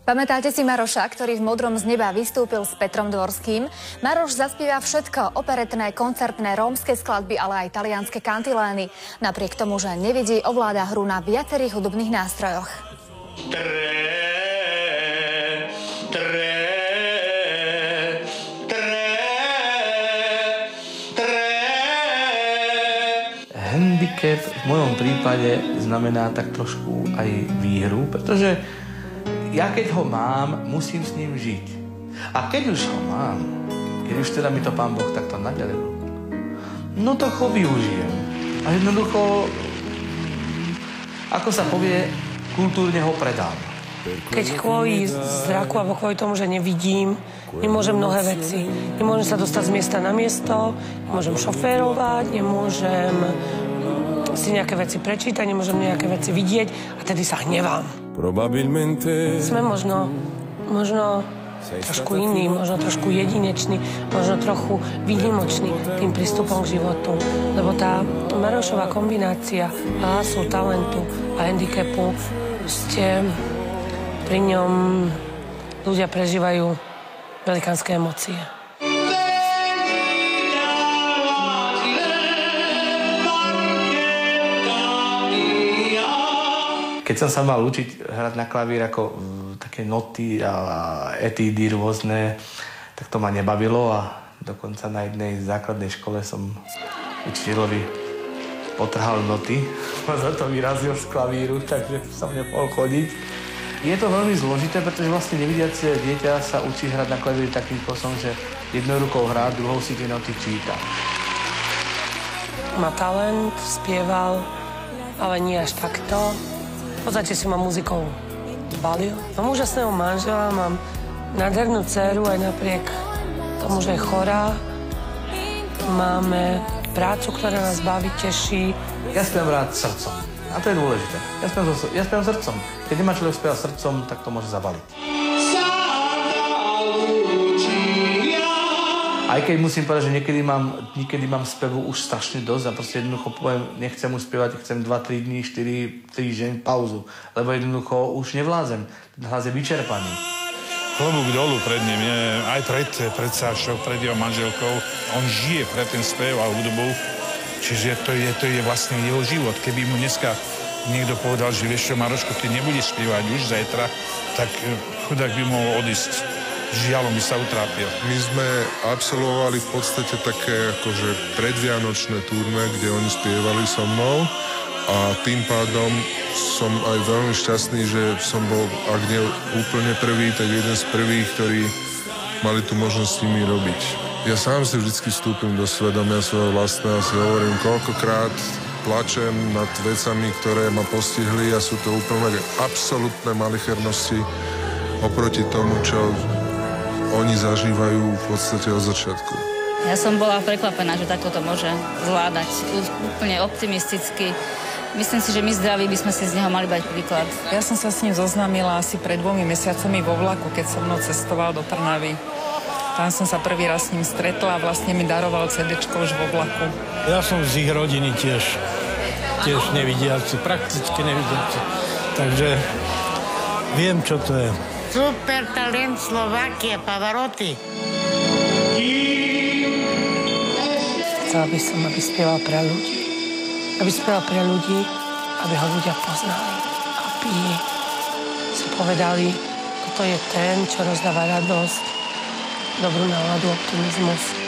Pamätáte si Maroša, ktorý v Modrom z neba vystúpil s Petrom Dvorským? Maroš zaspieva všetko, operetné, koncertné, rómske skladby, ale aj talianske kantilény. Napriek tomu, že nevidí, ovláda hru na viacerých hudobných nástrojoch. Handicap v mojom prípade znamená tak trošku aj výhru, pretože ja keď ho mám, musím s ním žiť. A keď už ho mám, keď už teda mi to Pán Boh takto nadelil, no to ho využijem. A jednoducho, ako sa povie, kultúrne ho predám. Keď kvôli zraku alebo kvôli tomu, že nevidím, nemôžem mnohé veci. Nemôžem sa dostať z miesta na miesto, nemôžem šoférovať, nemôžem si nejaké veci prečítať, nemôžem nejaké veci vidieť a tedy sa hnevám. Sme možno trošku iní, možno trošku jedinečný, možno trochu výnimočný tým prístupom k životu. Lebo tá Marošová kombinácia hlasu, talentu a handicapu, pri ňom ľudia prežívajú velikánske emócie. Keď som sa mal učiť hrať na klavír ako také noty a etídy rôzne, tak to ma nebavilo a dokonca na jednej základnej škole som učiteľovi potrhal noty a za to vyrazil z klavíru, takže som nemohol chodiť. Je to veľmi zložité, pretože vlastne nevidiace dieťa sa učí hrať na klavíri takým spôsobom, že jednou rukou hrá, druhou si tie noty číta. Má talent, spieval, ale nie až takto. V podstate si ma muzikou zbalil. Mám úžasného manžela, mám nádhernú dceru aj napriek tomu, že je chorá. Máme prácu, ktorá nás baví, teší. Ja spievam rád srdcom. A to je dôležité. Ja spievam srdcom. Keď nemá človek spievať srdcom, tak to môže zabaliť. Aj keď musím povedať, že niekedy mám spevu už strašne dosť a proste jednoducho poviem, nechcem už spievať, chcem 2-3 dní, 4 týždeň pauzu, lebo jednoducho už nevládzem. Ten hlas je vyčerpaný. Klobúk dolu pred ním, aj pred Sášou, pred jeho manželkou. On žije pre ten spev a hudbu, čiže to je vlastne jeho život. Keby mu dneska niekto povedal, že vieš čo, Maroško, ty nebudeš spievať už zajtra, tak chudák by mohol odísť. Žiaľom by sa utrápil. My sme absolvovali v podstate také akože predvianočné turné, kde oni spievali so mnou a tým pádom som aj veľmi šťastný, že som bol, ak nie úplne prvý, tak jeden z prvých, ktorí mali tú možnosť s nimi robiť. Ja sám si vždycky vstúpim do svedomia svojho vlastného a si hovorím, koľkokrát plačem nad vecami, ktoré ma postihli a sú to úplne absolútne malichernosti oproti tomu, čo oni zažívajú v podstate od začiatku. Ja som bola prekvapená, že takto to môže zvládať. Úplne optimisticky. Myslím si, že my zdraví by sme si z neho mali brať príklad. Ja som sa s ním zoznámila asi pred 2 mesiacami vo vlaku, keď so mnou cestoval do Trnavy. Tam som sa prvý raz s ním stretla a vlastne mi daroval CD-čko už vo vlaku. Ja som z ich rodiny tiež nevidiaci, prakticky nevidiaci. Takže viem, čo to je. Super talent Slovakia, Pavarotti. Chcela by som, aby spieval pre ľudí. Aby spieval pre ľudí, aby ho ľudia poznali. Aby si povedali, toto je ten, čo rozdáva radosť, dobrú náladu, optimizmus.